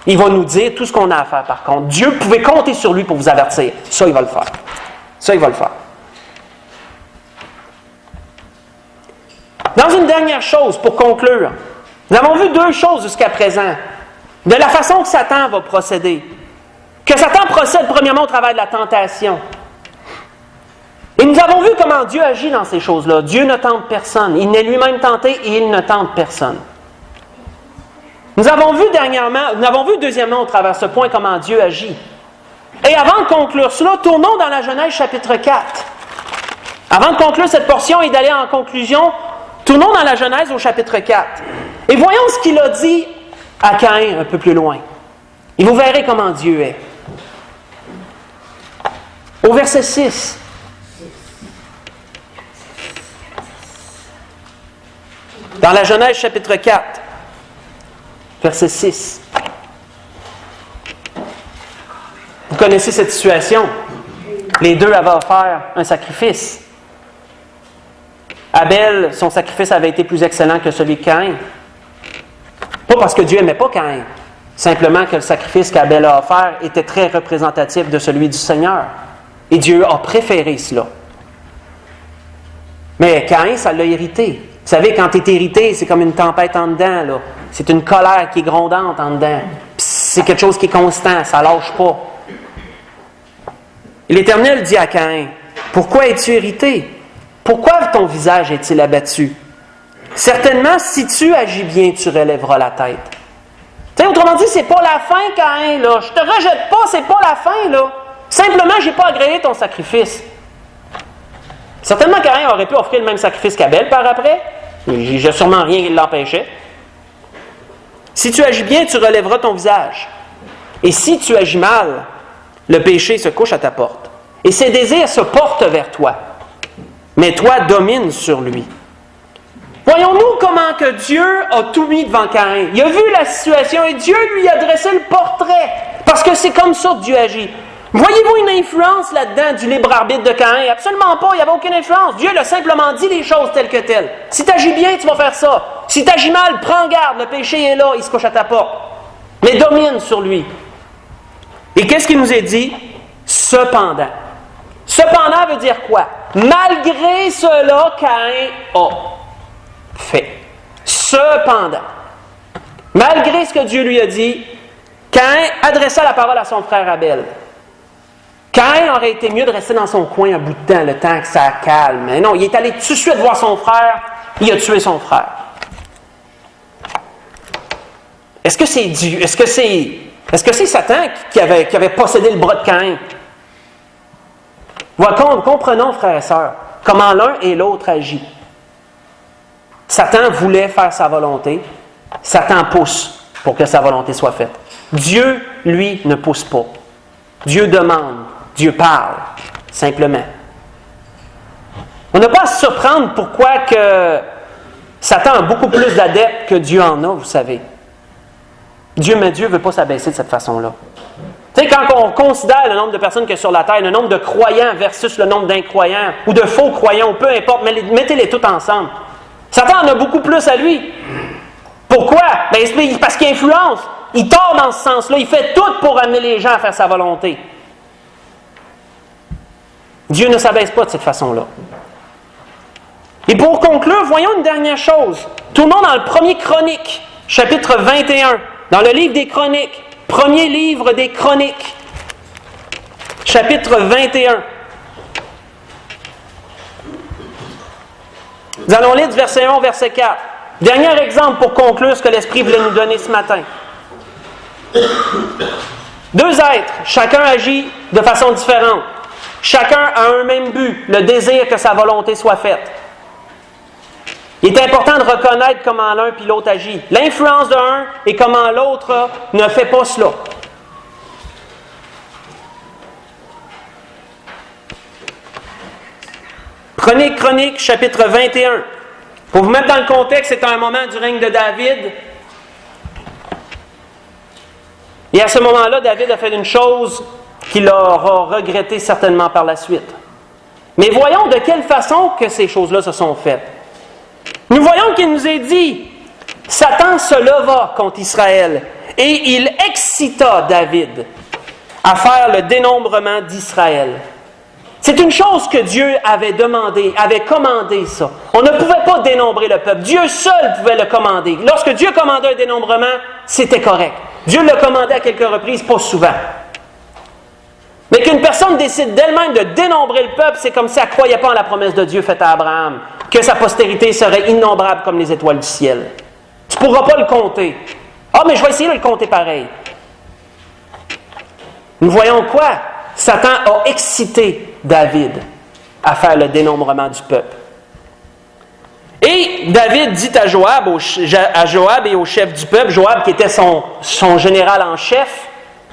Il va nous dire tout ce qu'on a à faire par contre. Dieu, vous pouvez compter sur lui pour vous avertir. Ça, il va le faire. Ça, il va le faire. Dans une dernière chose, pour conclure, nous avons vu deux choses jusqu'à présent. De la façon que Satan va procéder. Que Satan procède premièrement au travers de la tentation. Et nous avons vu comment Dieu agit dans ces choses-là. Dieu ne tente personne. Il n'est lui-même tenté et il ne tente personne. Nous avons vu deuxièmement au travers de ce point comment Dieu agit. Et avant de conclure cela, tournons dans la Genèse chapitre 4. Avant de conclure cette portion et d'aller en conclusion, tournons dans la Genèse au chapitre 4. Et voyons ce qu'il a dit à Caïn un peu plus loin. Et vous verrez comment Dieu est. Au verset 6. Dans la Genèse chapitre 4, verset 6. Vous connaissez cette situation. Les deux avaient offert un sacrifice. Abel, son sacrifice avait été plus excellent que celui de Caïn. Pas parce que Dieu n'aimait pas Caïn, simplement que le sacrifice qu'Abel a offert était très représentatif de celui du Seigneur. Et Dieu a préféré cela. Mais Caïn, ça l'a irrité. Vous savez, quand tu es irrité, c'est comme une tempête en dedans. Là. C'est une colère qui est grondante en dedans. Puis c'est quelque chose qui est constant, ça ne lâche pas. Et l'Éternel dit à Caïn, « Pourquoi es-tu irrité? Pourquoi ton visage est-il abattu? Certainement, si tu agis bien, tu relèveras la tête. » Tu sais, autrement dit, c'est pas la fin, Caïn. Là. Je te rejette pas, c'est pas la fin. Là. Simplement, je n'ai pas agréé ton sacrifice. Certainement, Caïn aurait pu offrir le même sacrifice qu'Abel par après. Il n'y a sûrement rien qui l'empêchait. Si tu agis bien, tu relèveras ton visage. Et si tu agis mal, le péché se couche à ta porte. Et ses désirs se portent vers toi. Mais toi, domine sur lui. Voyons-nous comment que Dieu a tout mis devant Caïn. Il a vu la situation et Dieu lui a dressé le portrait. Parce que c'est comme ça que Dieu agit. Voyez-vous une influence là-dedans du libre arbitre de Caïn? Absolument pas, il n'y avait aucune influence. Dieu l'a simplement dit les choses telles que telles. Si tu agis bien, tu vas faire ça. Si tu agis mal, prends garde, le péché est là, il se couche à ta porte. Mais domine sur lui. Et qu'est-ce qu'il nous est dit? Cependant. Cependant veut dire quoi? Malgré cela, Caïn a fait. Cependant. Malgré ce que Dieu lui a dit, Caïn adressa la parole à son frère Abel. Caïn aurait été mieux de rester dans son coin un bout de temps, le temps que ça calme. Mais non, il est allé tout de suite voir son frère, il a tué son frère. Est-ce que c'est Dieu? Est-ce que c'est Satan qui avait possédé le bras de Caïn? Comprenons, frères et sœurs, comment l'un et l'autre agit. Satan voulait faire sa volonté. Satan pousse pour que sa volonté soit faite. Dieu, lui, ne pousse pas. Dieu demande. Dieu parle, simplement. On n'a pas à se surprendre pourquoi que Satan a beaucoup plus d'adeptes que Dieu en a, vous savez. Dieu ne veut pas s'abaisser de cette façon-là. Tu sais, quand on considère le nombre de personnes qu'il y a sur la terre, le nombre de croyants versus le nombre d'incroyants, ou de faux croyants, ou peu importe, mais mettez-les tous ensemble. Satan en a beaucoup plus à lui. Pourquoi? Parce qu'il influence. Il tord dans ce sens-là. Il fait tout pour amener les gens à faire sa volonté. Dieu ne s'abaisse pas de cette façon-là. Et pour conclure, voyons une dernière chose. Tournons dans le premier Chronique, chapitre 21, dans le livre des Chroniques, premier livre des Chroniques, chapitre 21. Nous allons lire du verset 1 au verset 4. Dernier exemple pour conclure ce que l'Esprit voulait nous donner ce matin. Deux êtres, chacun agit de façon différente. Chacun a un même but, le désir que sa volonté soit faite. Il est important de reconnaître comment l'un puis l'autre agit. L'influence de l'un et comment l'autre ne fait pas cela. Prenez Chronique, chapitre 21. Pour vous mettre dans le contexte, c'est un moment du règne de David. Et à ce moment-là, David a fait une chose qu'il aura regretté certainement par la suite. Mais voyons de quelle façon que ces choses-là se sont faites. Nous voyons qu'il nous est dit, Satan se leva contre Israël et il excita David à faire le dénombrement d'Israël. C'est une chose que Dieu avait demandé, avait commandé ça. On ne pouvait pas dénombrer le peuple. Dieu seul pouvait le commander. Lorsque Dieu commandait un dénombrement, c'était correct. Dieu le commandait à quelques reprises, pas souvent. Mais qu'une personne décide d'elle-même de dénombrer le peuple, c'est comme si elle ne croyait pas en la promesse de Dieu faite à Abraham, que sa postérité serait innombrable comme les étoiles du ciel. Tu ne pourras pas le compter. Ah, mais je vais essayer de le compter pareil. Nous voyons quoi? Satan a excité David à faire le dénombrement du peuple. Et David dit à Joab et au chef du peuple, Joab qui était son général en chef,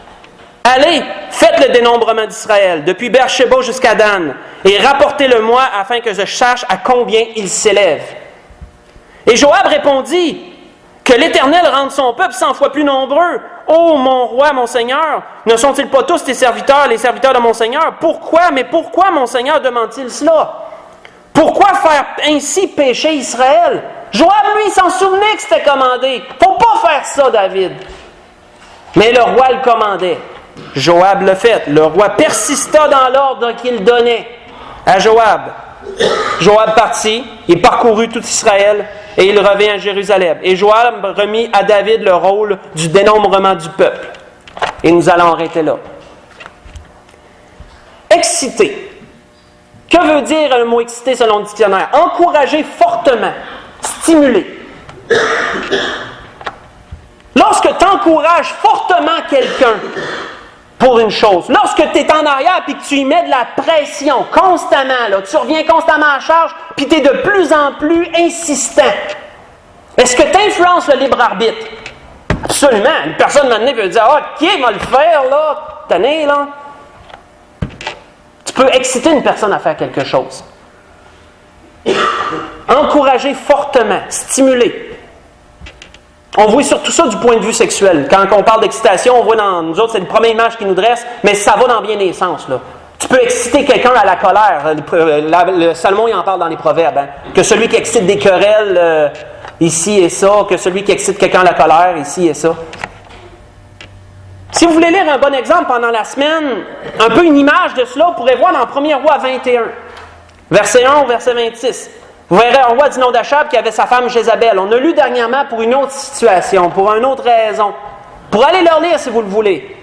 « Allez, faites le dénombrement d'Israël, depuis Beersheba jusqu'à Dan, et rapportez-le-moi afin que je sache à combien il s'élève. » Et Joab répondit, « Que l'Éternel rende son peuple 100 fois plus nombreux. Ô mon roi, mon Seigneur, ne sont-ils pas tous tes serviteurs, les serviteurs de mon Seigneur? Pourquoi, mais pourquoi mon Seigneur demande-t-il cela? Pourquoi faire ainsi pécher Israël? » Joab, lui, il s'en souvenait que c'était commandé. « Faut pas faire ça, David. » Mais le roi le commandait. Joab le fait. Le roi persista dans l'ordre qu'il donnait à Joab. Joab partit, il parcourut tout Israël et il revint à Jérusalem. Et Joab remit à David le rôle du dénombrement du peuple. Et nous allons arrêter là. Exciter. Que veut dire le mot exciter selon le dictionnaire? Encourager fortement, stimuler. Lorsque tu encourages fortement quelqu'un pour une chose, lorsque tu es en arrière et que tu y mets de la pression constamment, là, tu reviens constamment à charge puis tu es de plus en plus insistant, est-ce que tu influences le libre arbitre? Absolument. Une personne maintenant veut dire « Ah, qui va le faire, là? Tenez, là. » Tu peux exciter une personne à faire quelque chose. Encourager fortement, stimuler. On voit surtout ça du point de vue sexuel. Quand on parle d'excitation, on voit dans nous autres, c'est une première image qui nous dresse, mais ça va dans bien des sens, là. Tu peux exciter quelqu'un à la colère. Le Salomon, il en parle dans les Proverbes. Hein? Que celui qui excite des querelles, ici et ça, que celui qui excite quelqu'un à la colère, ici et ça. Si vous voulez lire un bon exemple pendant la semaine, un peu une image de cela, vous pourrez voir dans 1 Roi 21, verset 1 au verset 26. Vous verrez un roi du nom d'Achab qui avait sa femme Jézabel. On a lu dernièrement pour une autre situation, pour une autre raison. Pour aller leur lire si vous le voulez.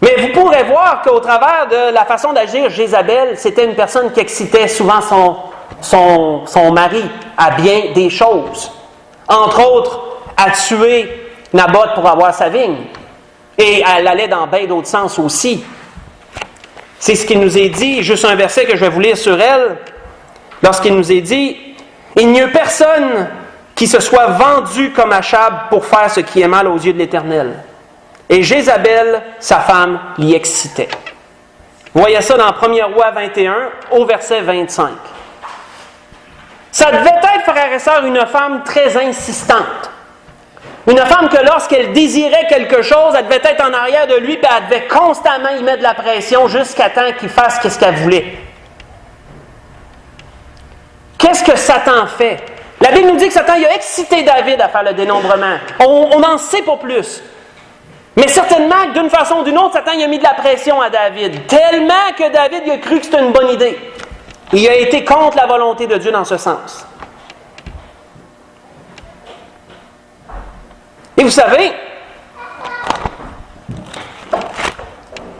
Mais vous pourrez voir qu'au travers de la façon d'agir, Jézabel, c'était une personne qui excitait souvent son mari à bien des choses. Entre autres, à tuer Naboth pour avoir sa vigne. Et elle allait dans bien d'autres sens aussi. C'est ce qu'il nous est dit, juste un verset que je vais vous lire sur elle. Lorsqu'il nous est dit « Il n'y a personne qui se soit vendu comme Achab pour faire ce qui est mal aux yeux de l'Éternel. » Et Jézabel, sa femme, l'y excitait. Vous voyez ça dans 1 Roi 21, au verset 25. Ça devait être, frères et sœurs, une femme très insistante. Une femme que lorsqu'elle désirait quelque chose, elle devait être en arrière de lui, puis elle devait constamment y mettre de la pression jusqu'à temps qu'il fasse ce qu'elle voulait. Qu'est-ce que Satan fait? La Bible nous dit que Satan a excité David à faire le dénombrement. On n'en sait pas plus. Mais certainement, d'une façon ou d'une autre, Satan a mis de la pression à David. Tellement que David a cru que c'était une bonne idée. Il a été contre la volonté de Dieu dans ce sens. Et vous savez,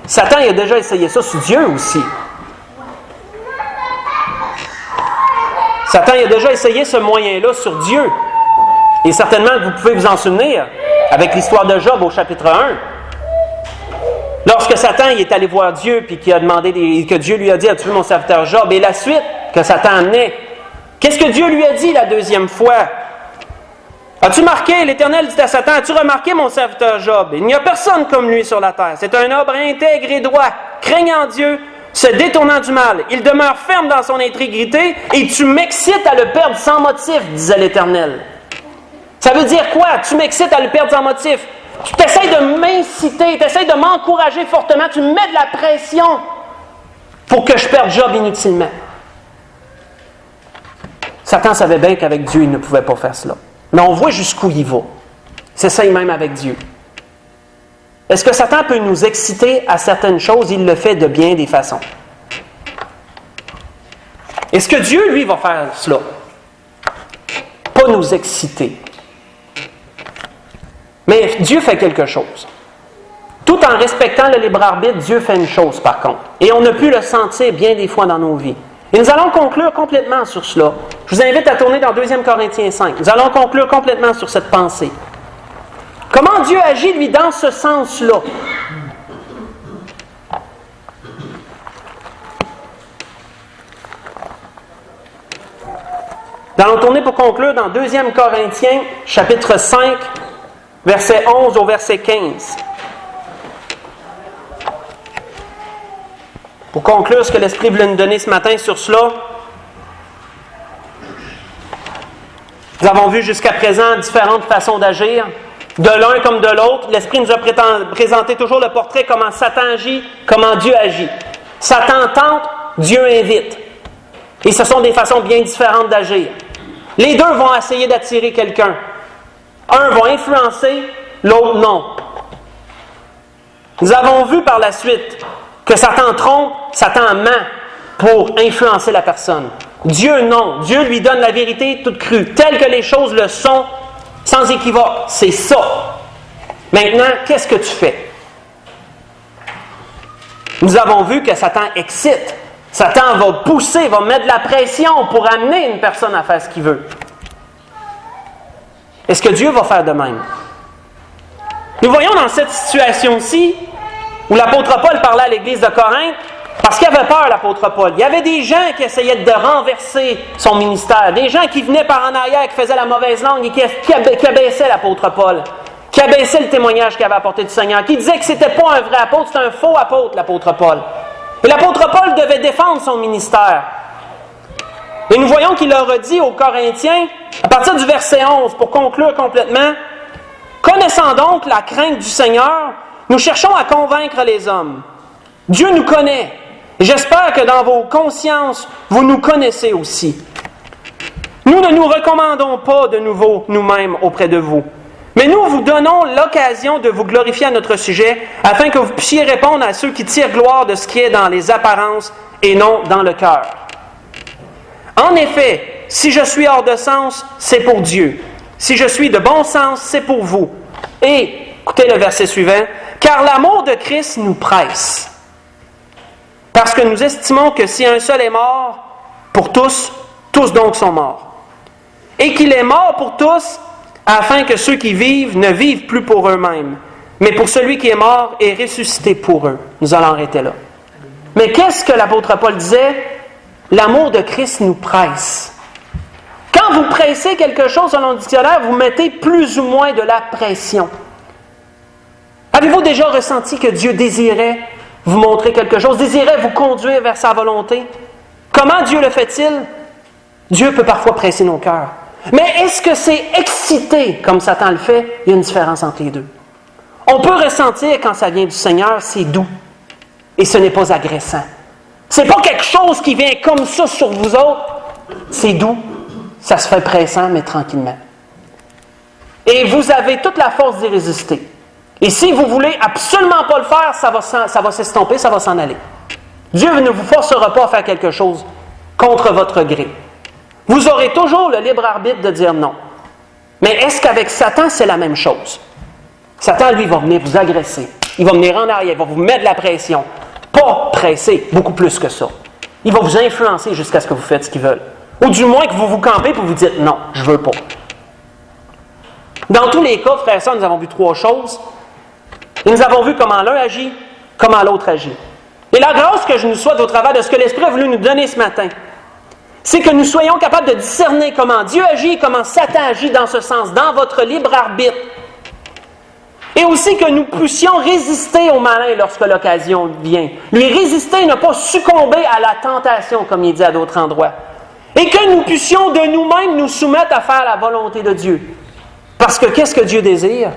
Satan a déjà essayé ça sur Dieu aussi. Satan a déjà essayé ce moyen-là sur Dieu. Et certainement que vous pouvez vous en souvenir avec l'histoire de Job au chapitre 1. Lorsque Satan il est allé voir Dieu puis qu'il a demandé que Dieu lui a dit « As-tu vu mon serviteur Job? » Et la suite que Satan amenait. Qu'est-ce que Dieu lui a dit la deuxième fois? As-tu marqué, l'Éternel dit à Satan, as-tu remarqué mon serviteur Job? Il n'y a personne comme lui sur la terre. C'est un homme intègre et droit, craignant Dieu, se détournant du mal. Il demeure ferme dans son intégrité et tu m'excites à le perdre sans motif, disait l'Éternel. Ça veut dire quoi? Tu m'excites à le perdre sans motif. Tu essaies de m'inciter, tu essaies de m'encourager fortement, tu me mets de la pression pour que je perde job inutilement. Satan savait bien qu'avec Dieu, il ne pouvait pas faire cela. Mais on voit jusqu'où il va. C'est ça même avec Dieu. Est-ce que Satan peut nous exciter à certaines choses? Il le fait de bien des façons. Est-ce que Dieu, lui, va faire cela? Pas nous exciter. Mais Dieu fait quelque chose. Tout en respectant le libre arbitre, Dieu fait une chose par contre. Et on a pu le sentir bien des fois dans nos vies. Et nous allons conclure complètement sur cela. Je vous invite à tourner dans 2 Corinthiens 5. Nous allons conclure complètement sur cette pensée. Comment Dieu agit, lui, dans ce sens-là? Nous allons tourner pour conclure dans 2 Corinthiens, chapitre 5, verset 11 au verset 15. Pour conclure ce que l'Esprit voulait nous donner ce matin sur cela, nous avons vu jusqu'à présent différentes façons d'agir, de l'un comme de l'autre. L'Esprit nous a présenté toujours le portrait, comment Satan agit, comment Dieu agit. Satan tente, Dieu invite. Et ce sont des façons bien différentes d'agir. Les deux vont essayer d'attirer quelqu'un. Un va influencer, l'autre non. Nous avons vu par la suite que Satan trompe, Satan ment pour influencer la personne. Dieu, non. Dieu lui donne la vérité toute crue, telle que les choses le sont, sans équivoque. C'est ça. Maintenant, qu'est-ce que tu fais? Nous avons vu que Satan excite. Satan va pousser, va mettre de la pression pour amener une personne à faire ce qu'il veut. Est-ce que Dieu va faire de même? Nous voyons dans cette situation-ci, où l'apôtre Paul parlait à l'église de Corinthe, parce qu'il avait peur, l'apôtre Paul. Il y avait des gens qui essayaient de renverser son ministère, des gens qui venaient par en arrière, qui faisaient la mauvaise langue et qui abaissaient l'apôtre Paul, qui abaissaient le témoignage qu'il avait apporté du Seigneur, qui disaient que c'était pas un vrai apôtre, c'était un faux apôtre, l'apôtre Paul. Et l'apôtre Paul devait défendre son ministère. Et nous voyons qu'il leur a dit aux Corinthiens, à partir du verset 11, pour conclure complètement, « Connaissant donc la crainte du Seigneur, nous cherchons à convaincre les hommes. Dieu nous connaît. Et j'espère que dans vos consciences, vous nous connaissez aussi. Nous ne nous recommandons pas de nouveau nous-mêmes auprès de vous. Mais nous vous donnons l'occasion de vous glorifier à notre sujet, afin que vous puissiez répondre à ceux qui tirent gloire de ce qui est dans les apparences et non dans le cœur. En effet, si je suis hors de sens, c'est pour Dieu. Si je suis de bon sens, c'est pour vous. Et, écoutez le verset suivant, « Car l'amour de Christ nous presse. Parce que nous estimons que si un seul est mort pour tous, tous donc sont morts. Et qu'il est mort pour tous, afin que ceux qui vivent ne vivent plus pour eux-mêmes, mais pour celui qui est mort et ressuscité pour eux. » Nous allons arrêter là. Mais qu'est-ce que l'apôtre Paul disait? L'amour de Christ nous presse. Quand vous pressez quelque chose selon le dictionnaire, vous mettez plus ou moins de la pression. Avez-vous déjà ressenti que Dieu désirait vous montrer quelque chose, désirait vous conduire vers sa volonté? Comment Dieu le fait-il? Dieu peut parfois presser nos cœurs. Mais est-ce que c'est excité comme Satan le fait? Il y a une différence entre les deux. On peut ressentir quand ça vient du Seigneur, c'est doux. Et ce n'est pas agressant. C'est pas quelque chose qui vient comme ça sur vous autres. C'est doux. Ça se fait pressant, mais tranquillement. Et vous avez toute la force d'y résister. Et si vous voulez absolument pas le faire, ça va s'estomper, ça va s'en aller. Dieu ne vous forcera pas à faire quelque chose contre votre gré. Vous aurez toujours le libre arbitre de dire non. Mais est-ce qu'avec Satan, c'est la même chose? Satan, lui, va venir vous agresser. Il va venir en arrière, il va vous mettre de la pression. Pas presser, beaucoup plus que ça. Il va vous influencer jusqu'à ce que vous faites ce qu'il veut. Ou du moins que vous vous campez pour vous dites non, je veux pas. Dans tous les cas, frères et sœurs, nous avons vu 3 choses. Et nous avons vu comment l'un agit, comment l'autre agit. Et la grâce que je nous souhaite au travers de ce que l'Esprit a voulu nous donner ce matin, c'est que nous soyons capables de discerner comment Dieu agit et comment Satan agit dans ce sens, dans votre libre arbitre. Et aussi que nous puissions résister au malin lorsque l'occasion vient. Lui résister, ne pas succomber à la tentation, comme il dit à d'autres endroits. Et que nous puissions de nous-mêmes nous soumettre à faire la volonté de Dieu. Parce que qu'est-ce que Dieu désire?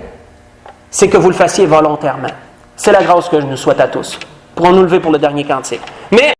c'est que vous le fassiez volontairement. C'est la grâce que je nous souhaite à tous. Pourrons-nous lever pour le dernier cantique. Mais